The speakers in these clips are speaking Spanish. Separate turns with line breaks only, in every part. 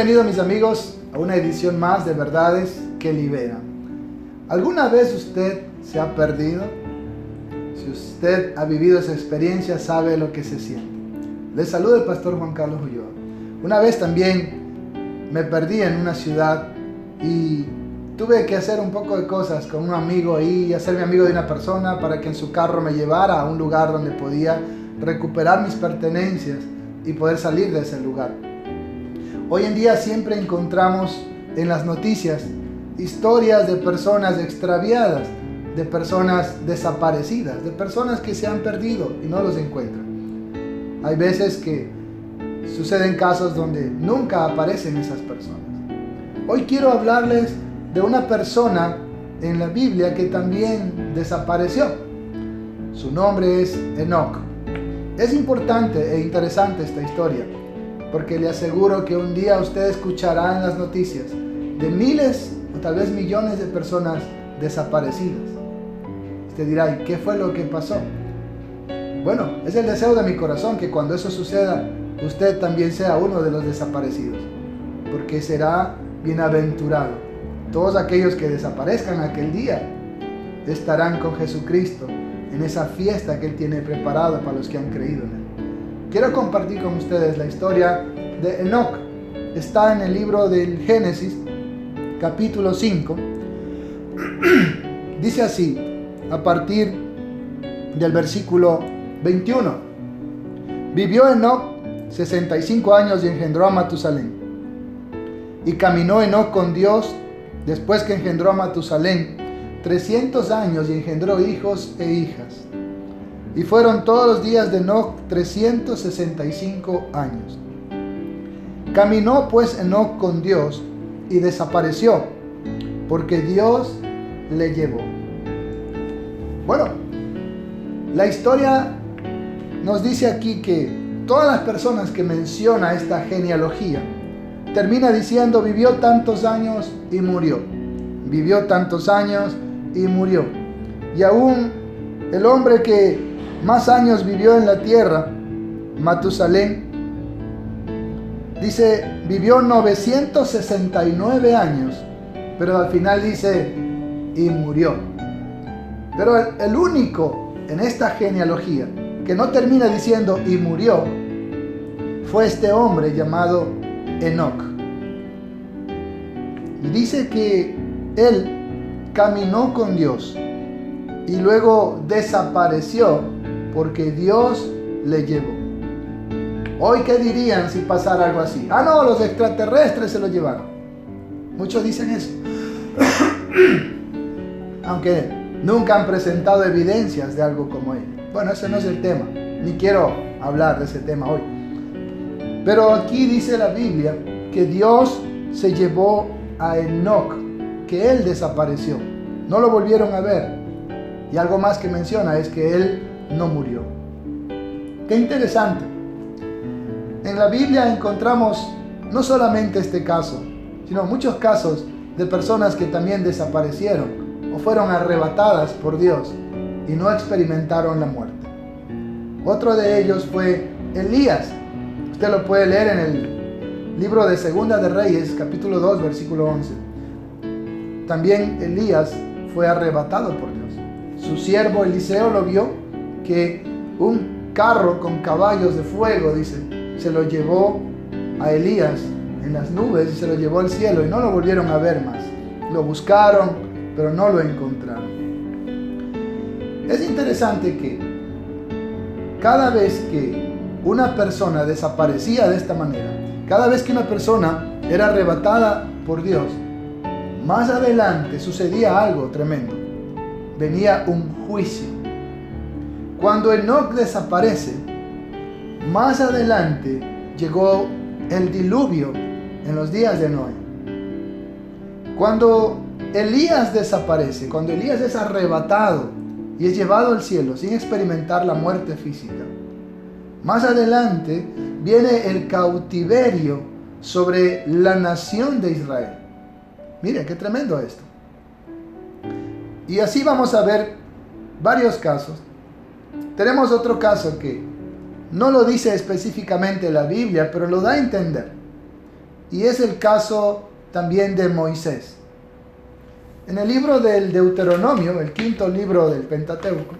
Bienvenidos mis amigos a una edición más de Verdades que Liberan. ¿Alguna vez usted se ha perdido? Si usted ha vivido esa experiencia, sabe lo que se siente. Les saluda el pastor Juan Carlos Ulloa. Una vez también me perdí en una ciudad y tuve que hacer un poco de cosas con un amigo ahí, hacerme amigo de una persona para que en su carro me llevara a un lugar donde podía recuperar mis pertenencias y poder salir de ese lugar. Hoy en día siempre encontramos en las noticias historias de personas extraviadas, de personas desaparecidas, de personas que se han perdido y no los encuentran. Hay veces que suceden casos donde nunca aparecen esas personas. Hoy quiero hablarles de una persona en la Biblia que también desapareció. Su nombre es Enoc. Es importante e interesante esta historia, porque le aseguro que un día usted escuchará en las noticias de miles o tal vez millones de personas desaparecidas. Usted dirá, ¿y qué fue lo que pasó? Bueno, es el deseo de mi corazón que cuando eso suceda, usted también sea uno de los desaparecidos, porque será bienaventurado. Todos aquellos que desaparezcan aquel día estarán con Jesucristo en esa fiesta que Él tiene preparada para los que han creído en Él. Quiero compartir con ustedes la historia de Enoc. Está en el libro del Génesis, capítulo 5. Dice así, a partir del versículo 21. Vivió Enoc 65 años y engendró a Matusalén. Y caminó Enoc con Dios después que engendró a Matusalén 300 años y engendró hijos e hijas. Y fueron todos los días de Enoc 365 años. Caminó pues Enoc con Dios y desapareció, porque Dios le llevó. Bueno, la historia nos dice aquí que todas las personas que menciona esta genealogía termina diciendo vivió tantos años y murió. Vivió tantos años y murió. Y aún el hombre que más años vivió en la tierra, Matusalén, dice, vivió 969 años, pero al final dice, y murió. Pero el único en esta genealogía que no termina diciendo, y murió, fue este hombre llamado Enoc. Y dice que él caminó con Dios y luego desapareció porque Dios le llevó. Hoy, ¿qué dirían si pasara algo así? Ah, no, los extraterrestres se lo llevaron. Muchos dicen eso. Aunque nunca han presentado evidencias de algo como ello. Bueno, ese no es el tema. Ni quiero hablar de ese tema hoy. Pero aquí dice la Biblia que Dios se llevó a Enoc, que él desapareció. No lo volvieron a ver. Y algo más que menciona es que él no murió. Qué interesante. En la Biblia encontramos no solamente este caso, sino muchos casos de personas que también desaparecieron o fueron arrebatadas por Dios y no experimentaron la muerte. Otro de ellos fue Elías. Usted lo puede leer en el libro de Segunda de Reyes, capítulo 2, versículo 11. También Elías fue arrebatado por Dios. Su siervo Eliseo lo vio, que un carro con caballos de fuego, dice, se lo llevó a Elías en las nubes y se lo llevó al cielo y no lo volvieron a ver más. Lo buscaron, pero no lo encontraron. Es interesante que cada vez que una persona desaparecía de esta manera, cada vez que una persona era arrebatada por Dios, más adelante sucedía algo tremendo. Venía un juicio. Cuando Enoc desaparece, más adelante llegó el diluvio en los días de Noé. Cuando Elías desaparece, cuando Elías es arrebatado y es llevado al cielo sin experimentar la muerte física, más adelante viene el cautiverio sobre la nación de Israel. Mire, qué tremendo esto. Y así vamos a ver varios casos. Tenemos otro caso que no lo dice específicamente la Biblia, pero lo da a entender. Y es el caso también de Moisés. En el libro del Deuteronomio, el quinto libro del Pentateuco,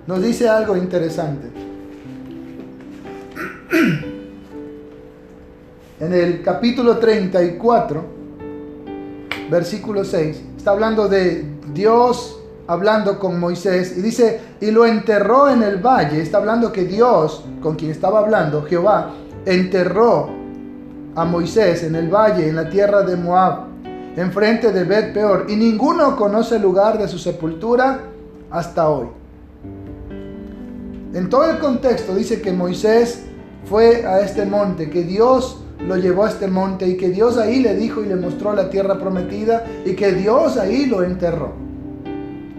nos dice algo interesante. En el capítulo 34, versículo 6, está hablando de Dios hablando con Moisés y dice, y lo enterró en el valle. Está hablando que Dios, con quien estaba hablando, Jehová, enterró a Moisés en el valle, en la tierra de Moab, enfrente de Bet Peor, y ninguno conoce el lugar de su sepultura hasta hoy. En todo el contexto dice que Moisés fue a este monte, que Dios lo llevó a este monte y que Dios ahí le dijo y le mostró la tierra prometida y que Dios ahí lo enterró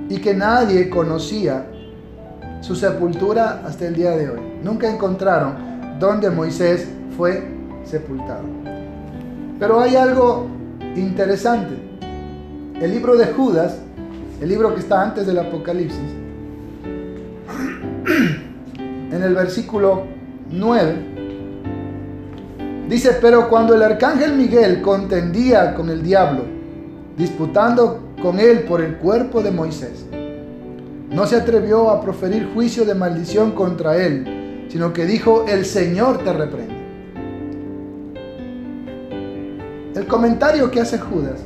y que nadie conocía su sepultura hasta el día de hoy. Nunca encontraron dónde Moisés fue sepultado. Pero hay algo interesante. El libro de Judas, el libro que está antes del Apocalipsis, en el versículo 9, dice, pero cuando el arcángel Miguel contendía con el diablo, disputando con él por el cuerpo de Moisés, no se atrevió a proferir juicio de maldición contra él, sino que dijo, el Señor te reprende. El comentario que hace Judas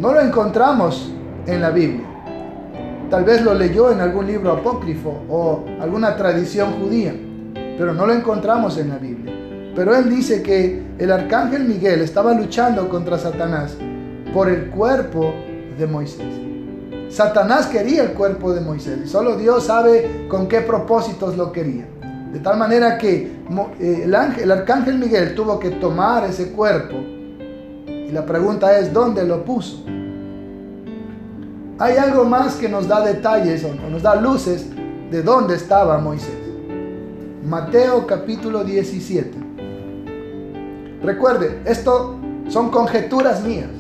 no lo encontramos en la Biblia. Tal vez lo leyó en algún libro apócrifo o alguna tradición judía, pero no lo encontramos en la Biblia. Pero él dice que el arcángel Miguel estaba luchando contra Satanás por el cuerpo de Moisés. Satanás quería el cuerpo de Moisés y solo Dios sabe con qué propósitos lo quería. De tal manera que el arcángel Miguel tuvo que tomar ese cuerpo y la pregunta es, ¿dónde lo puso? Hay algo más que nos da detalles o nos da luces de dónde estaba Moisés. Mateo capítulo 17. Recuerde, esto son conjeturas mías.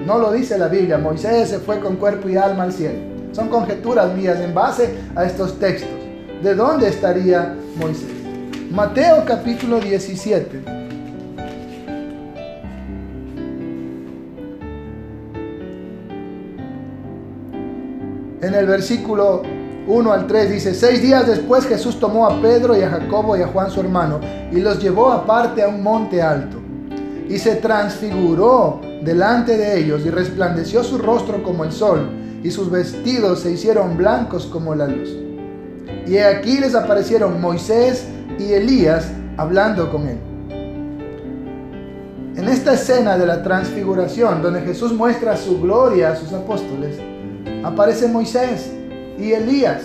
No lo dice la Biblia. Moisés se fue con cuerpo y alma al cielo. Son conjeturas mías en base a estos textos. ¿De dónde estaría Moisés? Mateo capítulo 17. En el versículo 1 al 3 dice, 6 días después Jesús tomó a Pedro y a Jacobo y a Juan su hermano y los llevó aparte a un monte alto y se transfiguró delante de ellos y resplandeció su rostro como el sol y sus vestidos se hicieron blancos como la luz. Y aquí les aparecieron Moisés y Elías hablando con él. En esta escena de la transfiguración donde Jesús muestra su gloria a sus apóstoles, aparece Moisés y Elías.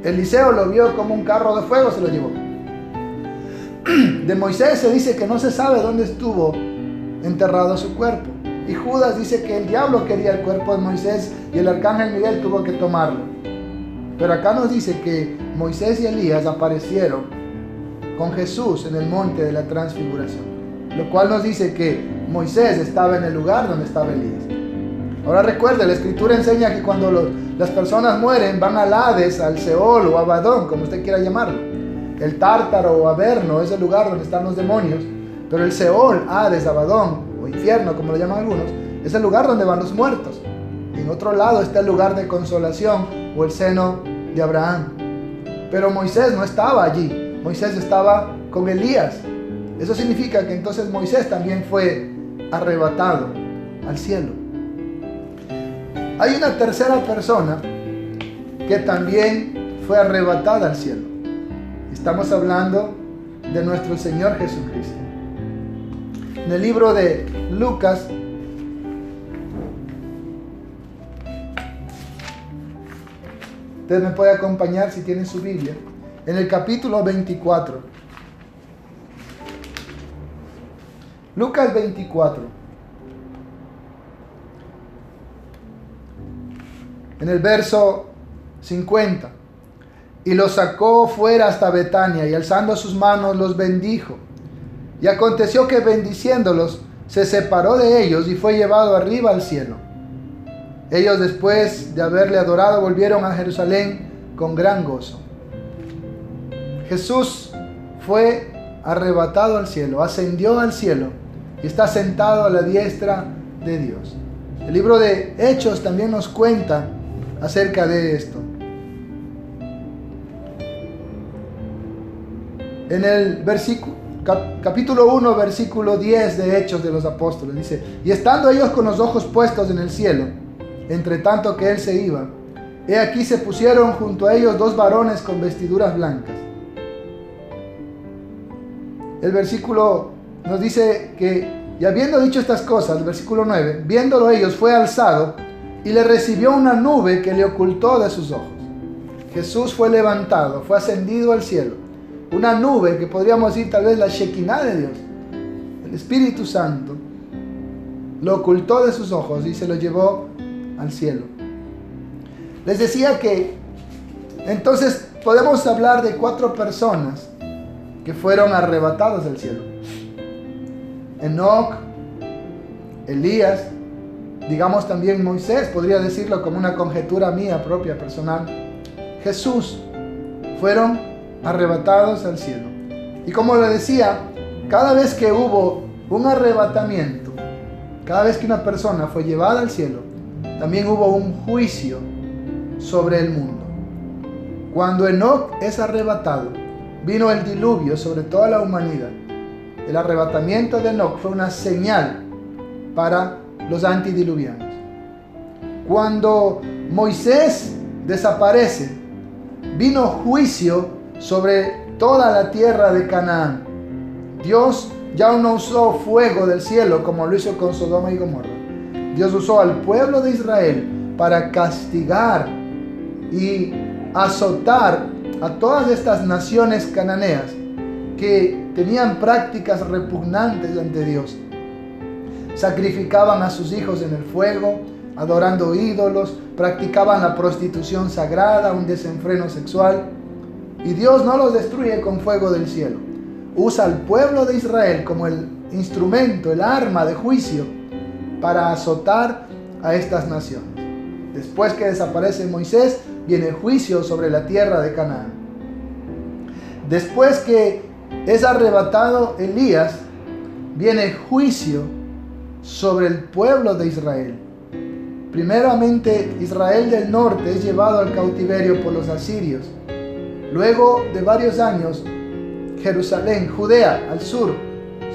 Eliseo lo vio como un carro de fuego, se lo llevó. De Moisés se dice que no se sabe dónde estuvo enterrado su cuerpo. Y Judas dice que el diablo quería el cuerpo de Moisés y el arcángel Miguel tuvo que tomarlo. Pero acá nos dice que Moisés y Elías aparecieron con Jesús en el monte de la transfiguración. Lo cual nos dice que Moisés estaba en el lugar donde estaba Elías. Ahora recuerde, la escritura enseña que cuando las personas mueren van al Hades, al Seol o Abadón, como usted quiera llamarlo. El Tártaro o Averno es el lugar donde están los demonios, pero el Seol, Hades, Abadón o infierno, como lo llaman algunos, es el lugar donde van los muertos. Y en otro lado está el lugar de consolación o el seno de Abraham. Pero Moisés no estaba allí, Moisés estaba con Elías. Eso significa que entonces Moisés también fue arrebatado al cielo. Hay una tercera persona que también fue arrebatada al cielo. Estamos hablando de nuestro Señor Jesucristo. En el libro de Lucas, usted me puede acompañar si tiene su Biblia, en el capítulo 24. Lucas 24. En el verso 50, y los sacó fuera hasta Betania, y alzando sus manos los bendijo. Y aconteció que bendiciéndolos, se separó de ellos y fue llevado arriba al cielo. Ellos después de haberle adorado volvieron a Jerusalén con gran gozo. Jesús fue arrebatado al cielo, ascendió al cielo y está sentado a la diestra de Dios. El libro de Hechos también nos cuenta acerca de esto. En el capítulo 1, versículo 10 de Hechos de los Apóstoles, dice: y estando ellos con los ojos puestos en el cielo, entre tanto que él se iba, he aquí se pusieron junto a ellos 2 varones con vestiduras blancas. El versículo nos dice que, y habiendo dicho estas cosas, el versículo 9, viéndolo ellos, fue alzado y le recibió una nube que le ocultó de sus ojos. Jesús fue levantado, fue ascendido al cielo. Una nube que podríamos decir tal vez la Shekinah de Dios, el Espíritu Santo, lo ocultó de sus ojos y se lo llevó al cielo. Les decía que entonces podemos hablar de 4 personas que fueron arrebatados del cielo: Enoc, Elías, digamos también Moisés, podría decirlo como una conjetura mía propia, personal, Jesús, fueron arrebatados al cielo. Y como le decía, cada vez que hubo un arrebatamiento, cada vez que una persona fue llevada al cielo, también hubo un juicio sobre el mundo. Cuando Enoc es arrebatado, vino el diluvio sobre toda la humanidad. El arrebatamiento de Enoc fue una señal para los antidiluvianos. Cuando Moisés desaparece, vino juicio sobre toda la tierra de Canaán. Dios ya no usó fuego del cielo como lo hizo con Sodoma y Gomorra. Dios usó al pueblo de Israel para castigar y azotar a todas estas naciones cananeas que tenían prácticas repugnantes ante Dios. Sacrificaban a sus hijos en el fuego, adorando ídolos, practicaban la prostitución sagrada, un desenfreno sexual. Y Dios no los destruye con fuego del cielo. Usa al pueblo de Israel como el instrumento, el arma de juicio para azotar a estas naciones. Después que desaparece Moisés, viene juicio sobre la tierra de Canaán. Después que es arrebatado Elías, viene juicio sobre el pueblo de Israel. Primeramente, Israel del norte es llevado al cautiverio por los asirios. Luego de varios años, Jerusalén, Judea, al sur,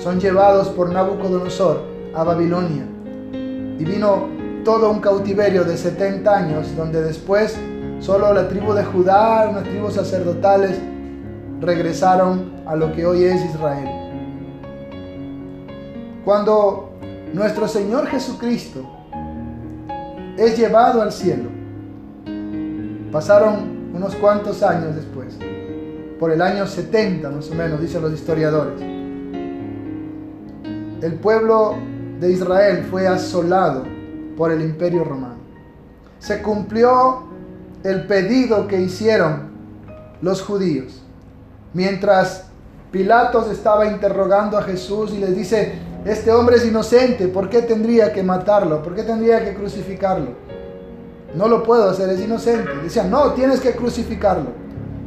son llevados por Nabucodonosor a Babilonia. Y vino todo un cautiverio de 70 años, donde después solo la tribu de Judá, unas tribus sacerdotales, regresaron a lo que hoy es Israel. Cuando nuestro Señor Jesucristo es llevado al cielo, pasaron unos cuantos años después, por el año 70 más o menos, dicen los historiadores, el pueblo de Israel fue asolado por el Imperio Romano. Se cumplió el pedido que hicieron los judíos. Mientras Pilatos estaba interrogando a Jesús y les dice: este hombre es inocente, ¿por qué tendría que matarlo? ¿Por qué tendría que crucificarlo? No lo puedo hacer, es inocente. Decían: no, tienes que crucificarlo,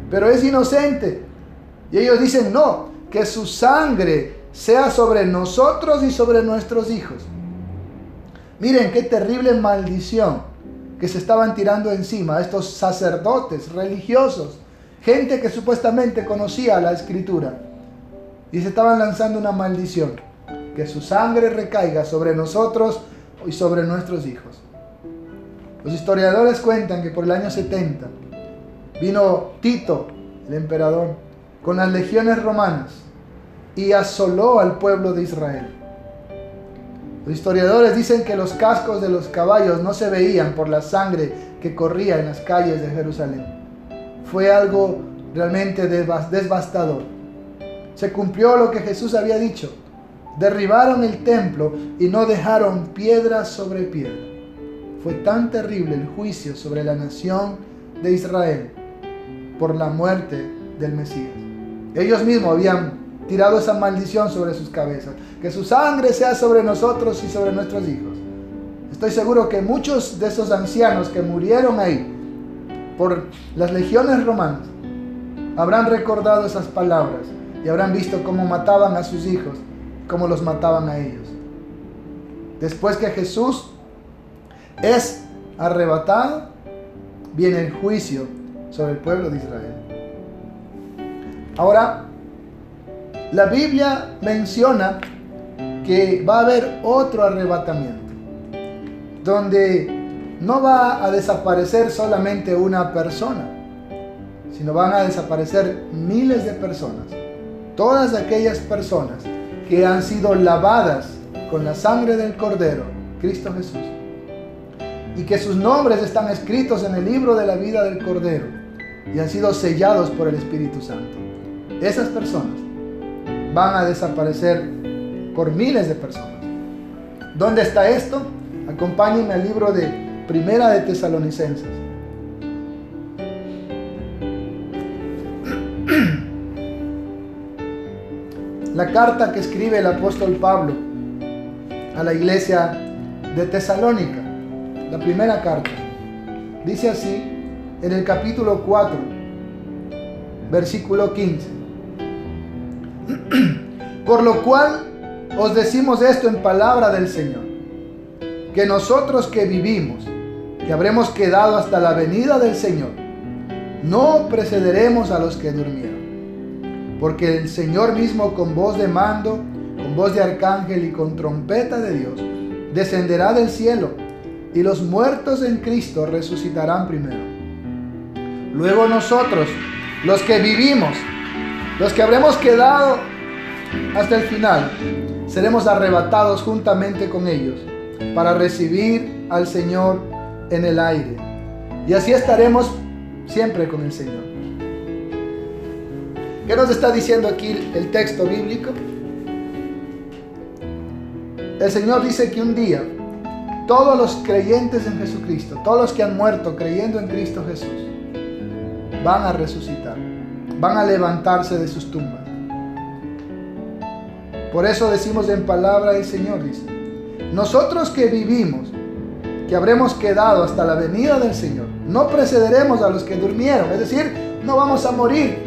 pero es inocente. Y ellos dicen: no, que su sangre sea sobre nosotros y sobre nuestros hijos. Miren qué terrible maldición que se estaban tirando encima a estos sacerdotes religiosos, gente que supuestamente conocía la Escritura, y se estaban lanzando una maldición: que su sangre recaiga sobre nosotros y sobre nuestros hijos. Los historiadores cuentan que por el año 70 vino Tito, el emperador, con las legiones romanas y asoló al pueblo de Israel. Los historiadores dicen que los cascos de los caballos no se veían por la sangre que corría en las calles de Jerusalén. Fue algo realmente devastador. Se cumplió lo que Jesús había dicho: derribaron el templo y no dejaron piedra sobre piedra. Fue tan terrible el juicio sobre la nación de Israel por la muerte del Mesías. Ellos mismos habían tirado esa maldición sobre sus cabezas: que su sangre sea sobre nosotros y sobre nuestros hijos. Estoy seguro que muchos de esos ancianos que murieron ahí por las legiones romanas habrán recordado esas palabras y habrán visto cómo mataban a sus hijos, cómo los mataban a ellos. Después que Jesús es arrebatado, viene el juicio sobre el pueblo de Israel. Ahora, la Biblia menciona que va a haber otro arrebatamiento, donde no va a desaparecer solamente una persona, sino van a desaparecer miles de personas. Todas aquellas personas que han sido lavadas con la sangre del Cordero, Cristo Jesús, y que sus nombres están escritos en el libro de la vida del Cordero y han sido sellados por el Espíritu Santo. Esas personas van a desaparecer por miles de personas. ¿Dónde está esto? Acompáñenme al libro de Primera de Tesalonicenses. La carta que escribe el apóstol Pablo a la iglesia de Tesalónica, la primera carta, dice así en el capítulo 4, versículo 15. Por lo cual os decimos esto en palabra del Señor, que nosotros que vivimos, que habremos quedado hasta la venida del Señor, no precederemos a los que durmieron. Porque el Señor mismo con voz de mando, con voz de arcángel y con trompeta de Dios, descenderá del cielo, y los muertos en Cristo resucitarán primero. Luego nosotros, los que vivimos, los que habremos quedado hasta el final, seremos arrebatados juntamente con ellos para recibir al Señor en el aire. Y así estaremos siempre con el Señor. ¿Qué nos está diciendo aquí el texto bíblico? El Señor dice que un día todos los creyentes en Jesucristo, todos los que han muerto creyendo en Cristo Jesús, van a resucitar, van a levantarse de sus tumbas. Por eso decimos en palabra del Señor, dice, nosotros que vivimos, que habremos quedado hasta la venida del Señor, no precederemos a los que durmieron, es decir, no vamos a morir,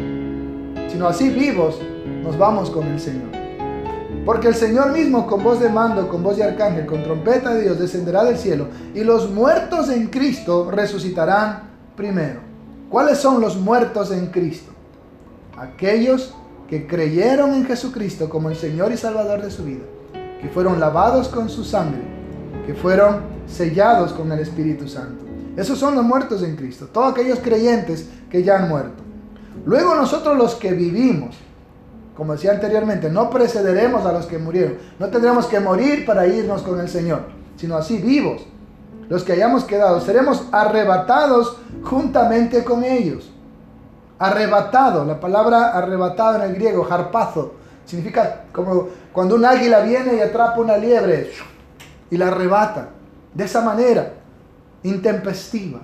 sino así vivos nos vamos con el Señor. Porque el Señor mismo con voz de mando, con voz de arcángel, con trompeta de Dios descenderá del cielo, y los muertos en Cristo resucitarán primero. ¿Cuáles son los muertos en Cristo? Aquellos que creyeron en Jesucristo como el Señor y Salvador de su vida, que fueron lavados con su sangre, que fueron sellados con el Espíritu Santo. Esos son los muertos en Cristo, todos aquellos creyentes que ya han muerto. Luego nosotros los que vivimos, como decía anteriormente, no precederemos a los que murieron. No tendremos que morir para irnos con el Señor, sino así vivos, los que hayamos quedado, seremos arrebatados juntamente con ellos. Arrebatado, la palabra arrebatado en el griego, harpazo, significa como cuando un águila viene y atrapa una liebre y la arrebata. De esa manera, intempestiva.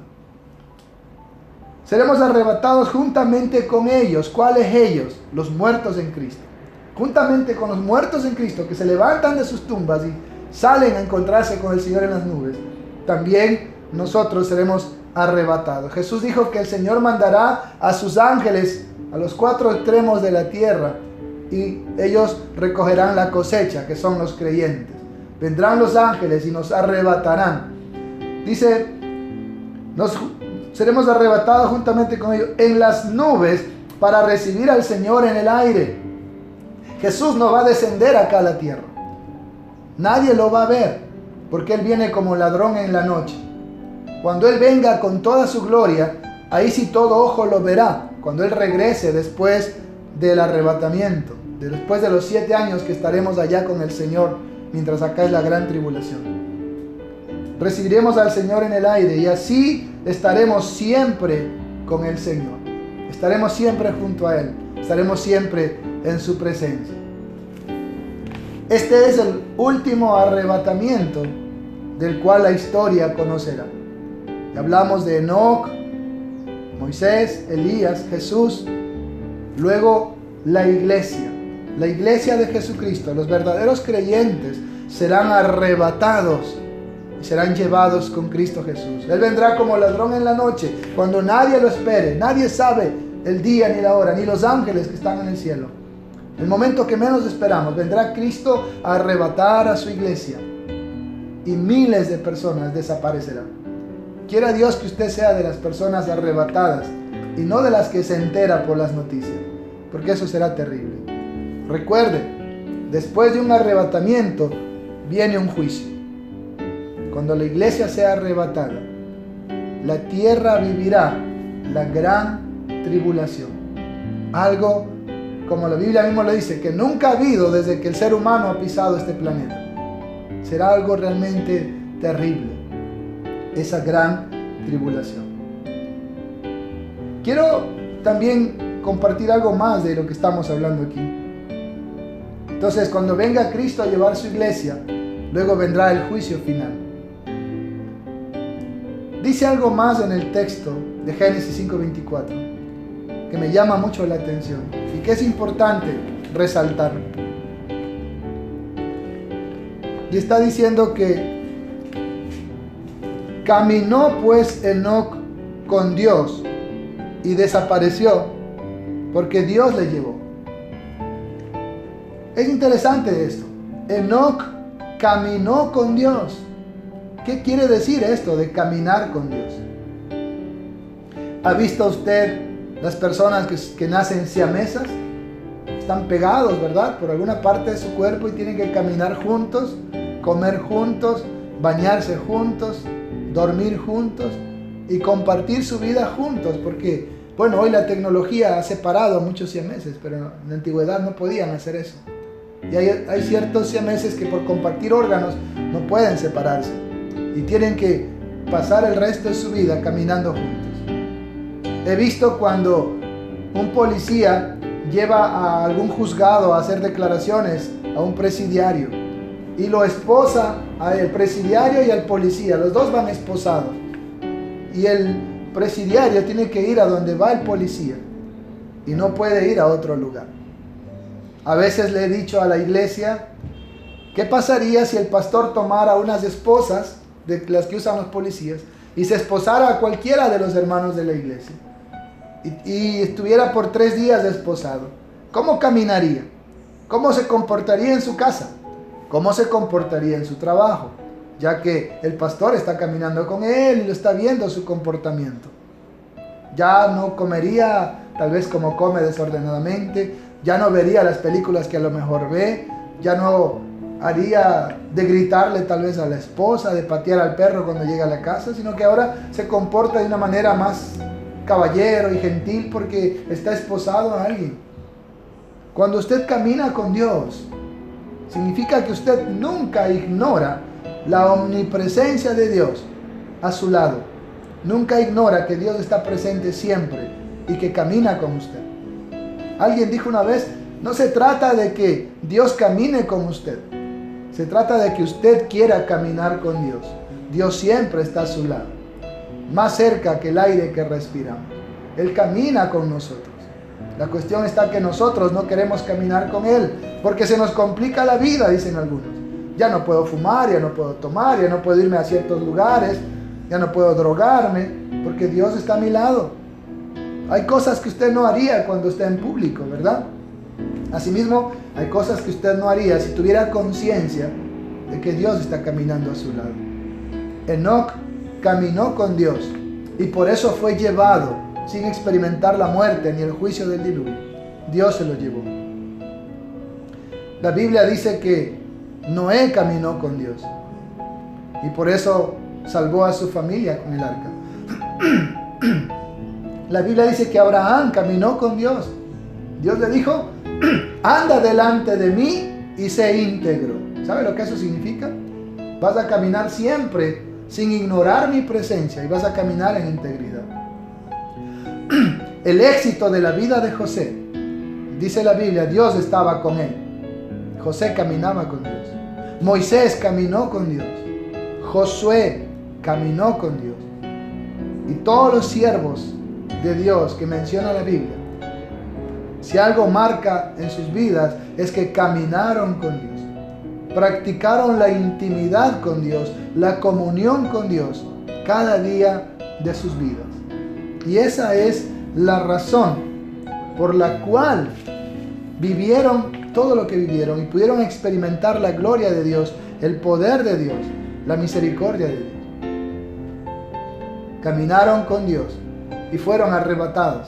Seremos arrebatados juntamente con ellos. ¿Cuáles ellos? Los muertos en Cristo. Juntamente con los muertos en Cristo que se levantan de sus tumbas y salen a encontrarse con el Señor en las nubes, también nosotros seremos arrebatados. Jesús dijo que el Señor mandará a sus ángeles a los cuatro extremos de la tierra y ellos recogerán la cosecha, que son los creyentes. Vendrán los ángeles y nos arrebatarán. Dice, seremos arrebatados juntamente con ellos en las nubes para recibir al Señor en el aire. Jesús no va a descender acá a la tierra. Nadie lo va a ver, porque Él viene como ladrón en la noche. Cuando Él venga con toda su gloria, ahí sí todo ojo lo verá. Cuando Él regrese después del arrebatamiento, después de los 7 años que estaremos allá con el Señor, mientras acá es la gran tribulación. Recibiremos al Señor en el aire y así estaremos siempre con el Señor. Estaremos siempre junto a Él. Estaremos siempre en su presencia. Este es el último arrebatamiento del cual la historia conocerá. Hablamos de Enoc, Moisés, Elías, Jesús. Luego la iglesia de Jesucristo, los verdaderos creyentes serán arrebatados y serán llevados con Cristo Jesús. Él vendrá como ladrón en la noche, cuando nadie lo espere. Nadie sabe el día ni la hora, ni los ángeles que están en el cielo. el momento que menos esperamos, vendrá Cristo a arrebatar a su iglesia y miles de personas desaparecerán. Quiera Dios que usted sea de las personas arrebatadas y no de las que se entera por las noticias, porque eso será terrible. Recuerde, después de un arrebatamiento viene un juicio. Cuando la iglesia sea arrebatada, la tierra vivirá la gran tribulación. Algo, como la Biblia mismo lo dice, que nunca ha habido desde que el ser humano ha pisado este planeta. Será algo realmente terrible, esa gran tribulación. Quiero también compartir algo más de lo que estamos hablando aquí. Entonces, cuando venga Cristo a llevar su iglesia, luego vendrá el juicio final. Dice algo más en el texto de Génesis 5:24 que me llama mucho la atención y que es importante resaltar. Y está diciendo que caminó pues Enoc con Dios y desapareció porque Dios le llevó. Es interesante esto. Enoc caminó con Dios. ¿Qué quiere decir esto de caminar con Dios? ¿Ha visto usted las personas que nacen siamesas? Están pegados, ¿verdad? Por alguna parte de su cuerpo y tienen que caminar juntos, comer juntos, bañarse juntos, dormir juntos y compartir su vida juntos. Porque, bueno, hoy la tecnología ha separado a muchos siameses, pero en la antigüedad no podían hacer eso. Y hay ciertos siameses que por compartir órganos no pueden separarse y tienen que pasar el resto de su vida caminando juntos. He visto cuando un policía lleva a algún juzgado a hacer declaraciones a un presidiario y lo esposa al presidiario y al policía. Los dos van esposados y el presidiario tiene que ir a donde va el policía y no puede ir a otro lugar. A veces le he dicho a la iglesia, ¿qué pasaría si el pastor tomara unas esposas de las que usan los policías y se esposara a cualquiera de los hermanos de la iglesia y estuviera por 3 días desposado? ¿Cómo caminaría? ¿Cómo se comportaría en su casa? ¿Cómo se comportaría en su trabajo? Ya que el pastor está caminando con él y lo está viendo su comportamiento. Ya no comería tal vez como come desordenadamente, ya no vería las películas que a lo mejor ve, ya no haría de gritarle tal vez a la esposa, de patear al perro cuando llega a la casa, sino que ahora se comporta de una manera más caballero y gentil porque está esposado a alguien. Cuando usted camina con Dios, significa que usted nunca ignora la omnipresencia de Dios a su lado. Nunca ignora que Dios está presente siempre y que camina con usted. Alguien dijo una vez, no se trata de que Dios camine con usted. Se trata de que usted quiera caminar con Dios. Dios siempre está a su lado, más cerca que el aire que respiramos. Él camina con nosotros. La cuestión está que nosotros no queremos caminar con Él, porque se nos complica la vida, dicen algunos. Ya no puedo fumar, ya no puedo tomar, ya no puedo irme a ciertos lugares, ya no puedo drogarme, porque Dios está a mi lado. Hay cosas que usted no haría cuando está en público, ¿verdad? Asimismo, hay cosas que usted no haría si tuviera conciencia de que Dios está caminando a su lado. Enoc caminó con Dios y por eso fue llevado sin experimentar la muerte ni el juicio del diluvio. Dios se lo llevó. La Biblia dice que Noé caminó con Dios y por eso salvó a su familia con el arca. La Biblia dice que Abraham caminó con Dios. Dios le dijo, anda delante de mí y sé íntegro. ¿Sabe lo que eso significa? Vas a caminar siempre sin ignorar mi presencia y vas a caminar en integridad. El éxito de la vida de José, dice la Biblia, Dios estaba con él. José caminaba con Dios. Moisés caminó con Dios. Josué caminó con Dios. Y todos los siervos de Dios que menciona la Biblia, si algo marca en sus vidas es que caminaron con Dios, practicaron la intimidad con Dios, la comunión con Dios cada día de sus vidas. Y esa es la razón por la cual vivieron todo lo que vivieron y pudieron experimentar la gloria de Dios, el poder de Dios, la misericordia de Dios. Caminaron con Dios y fueron arrebatados.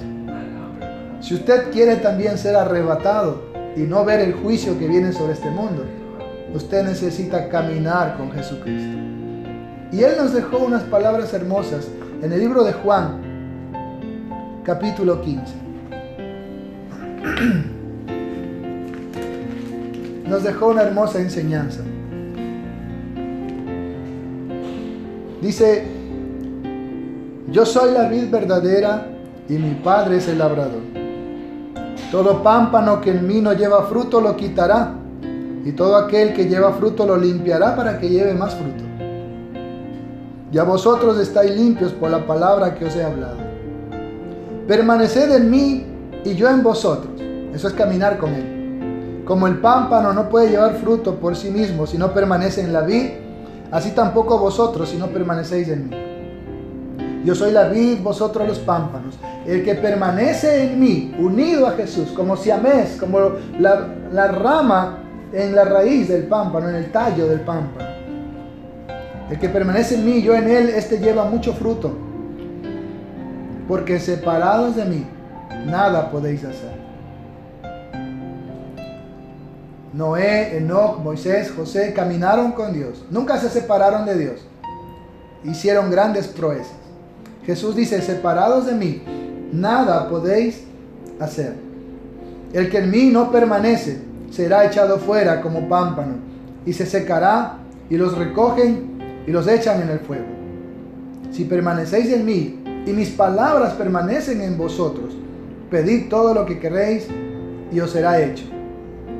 Si usted quiere también ser arrebatado y no ver el juicio que viene sobre este mundo, usted necesita caminar con Jesucristo. Y Él nos dejó unas palabras hermosas en el libro de Juan, capítulo 15. Nos dejó una hermosa enseñanza. Dice: yo soy la vid verdadera y mi Padre es el labrador. Todo pámpano que en mí no lleva fruto lo quitará, y todo aquel que lleva fruto lo limpiará para que lleve más fruto. Ya vosotros estáis limpios por la palabra que os he hablado. Permaneced en mí y yo en vosotros. Eso es caminar con Él. Como el pámpano no puede llevar fruto por sí mismo si no permanece en la vid, así tampoco vosotros si no permanecéis en mí. Yo soy la vid, vosotros los pámpanos. El que permanece en mí, unido a Jesús, como siamés, como la rama en la raíz del pámpano, en el tallo del pámpano. El que permanece en mí, yo en él, este lleva mucho fruto. Porque separados de mí, nada podéis hacer. Noé, Enoc, Moisés, José caminaron con Dios. Nunca se separaron de Dios. Hicieron grandes proezas. Jesús dice: separados de mí, nada podéis hacer. El que en mí no permanece será echado fuera como pámpano y se secará, y los recogen y los echan en el fuego. Si permanecéis en mí y mis palabras permanecen en vosotros, pedid todo lo que queréis y os será hecho.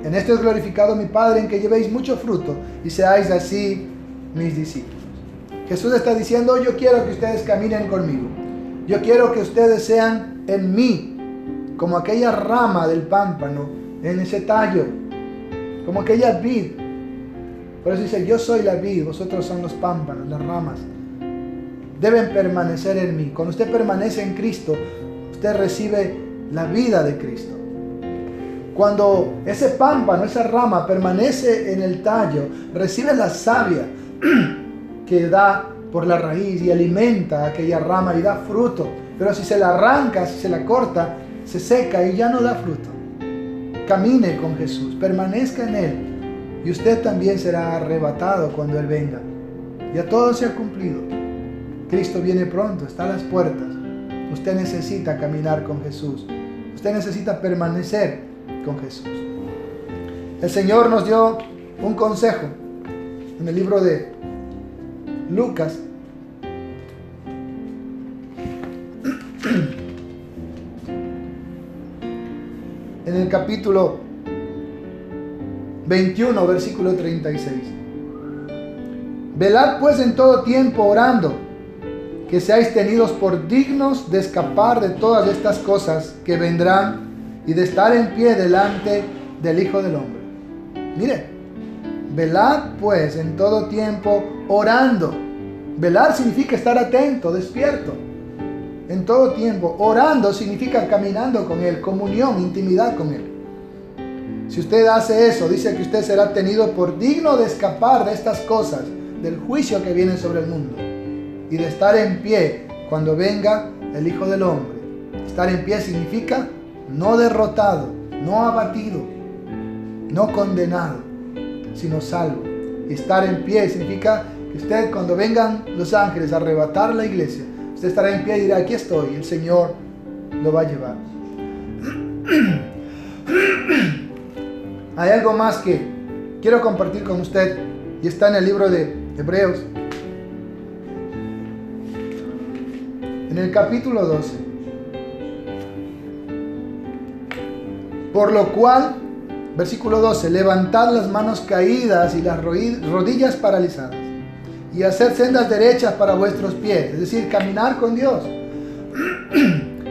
En esto es glorificado mi Padre, en que llevéis mucho fruto y seáis así mis discípulos. Jesús está diciendo: yo quiero que ustedes caminen conmigo. Yo quiero que ustedes sean en mí, como aquella rama del pámpano, en ese tallo, como aquella vid. Por eso dice: yo soy la vid, vosotros son los pámpanos, las ramas. Deben permanecer en mí. Cuando usted permanece en Cristo, usted recibe la vida de Cristo. Cuando ese pámpano, esa rama permanece en el tallo, recibe la savia que da por la raíz y alimenta aquella rama y da fruto. Pero si se la arranca, si se la corta, se seca y ya no da fruto. Camine con Jesús, permanezca en Él, y usted también será arrebatado cuando Él venga. Ya todo se ha cumplido. Cristo viene pronto, está a las puertas. Usted necesita caminar con Jesús. Usted necesita permanecer con Jesús. El Señor nos dio un consejo en el libro de Lucas. En el capítulo 21, versículo 36. Velad pues en todo tiempo orando, que seáis tenidos por dignos de escapar de todas estas cosas que vendrán y de estar en pie delante del Hijo del Hombre. Mire, velad pues en todo tiempo orando. Velar significa estar atento, despierto. En todo tiempo. Orando significa caminando con Él, comunión, intimidad con Él. Si usted hace eso, dice que usted será tenido por digno de escapar de estas cosas, del juicio que viene sobre el mundo, y de estar en pie cuando venga el Hijo del Hombre. Estar en pie significa no derrotado, no abatido, no condenado, sino salvo. Estar en pie significa que usted, cuando vengan los ángeles a arrebatar la iglesia, usted estará en pie y dirá: aquí estoy, el Señor lo va a llevar. Hay algo más que quiero compartir con usted, y está en el libro de Hebreos, en el capítulo 12. Por lo cual, versículo 12, levantad las manos caídas y las rodillas paralizadas, y hacer sendas derechas para vuestros pies, es decir, caminar con Dios,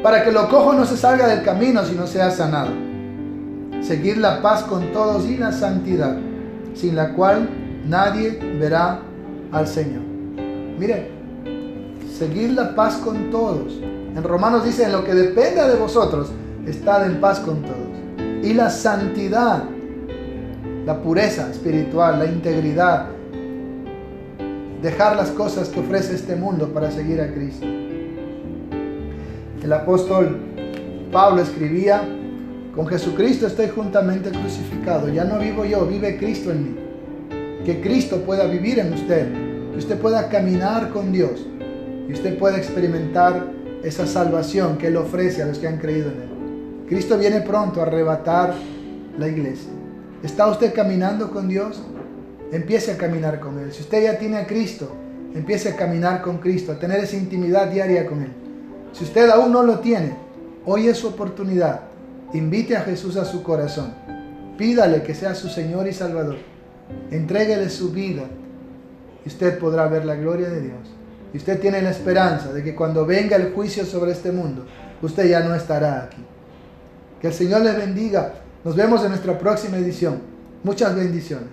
para que lo cojo no se salga del camino, sino sea sanado. Seguid la paz con todos y la santidad, sin la cual nadie verá al Señor. Mire, seguid la paz con todos. En Romanos dice: en lo que dependa de vosotros, estad en paz con todos. y la santidad, la pureza espiritual, la integridad, dejar las cosas que ofrece este mundo para seguir a Cristo. El apóstol Pablo escribía: con Jesucristo estoy juntamente crucificado, ya no vivo yo, vive Cristo en mí. Que Cristo pueda vivir en usted, que usted pueda caminar con Dios y usted pueda experimentar esa salvación que Él ofrece a los que han creído en Él. Cristo viene pronto a arrebatar la iglesia. ¿Está usted caminando con Dios? Empiece a caminar con Él. Si usted ya tiene a Cristo, empiece a caminar con Cristo, a tener esa intimidad diaria con Él. Si usted aún no lo tiene, hoy es su oportunidad. Invite a Jesús a su corazón. Pídale que sea su Señor y Salvador. Entréguele su vida y usted podrá ver la gloria de Dios. Y usted tiene la esperanza de que cuando venga el juicio sobre este mundo, usted ya no estará aquí. Que el Señor les bendiga. Nos vemos en nuestra próxima edición. Muchas bendiciones.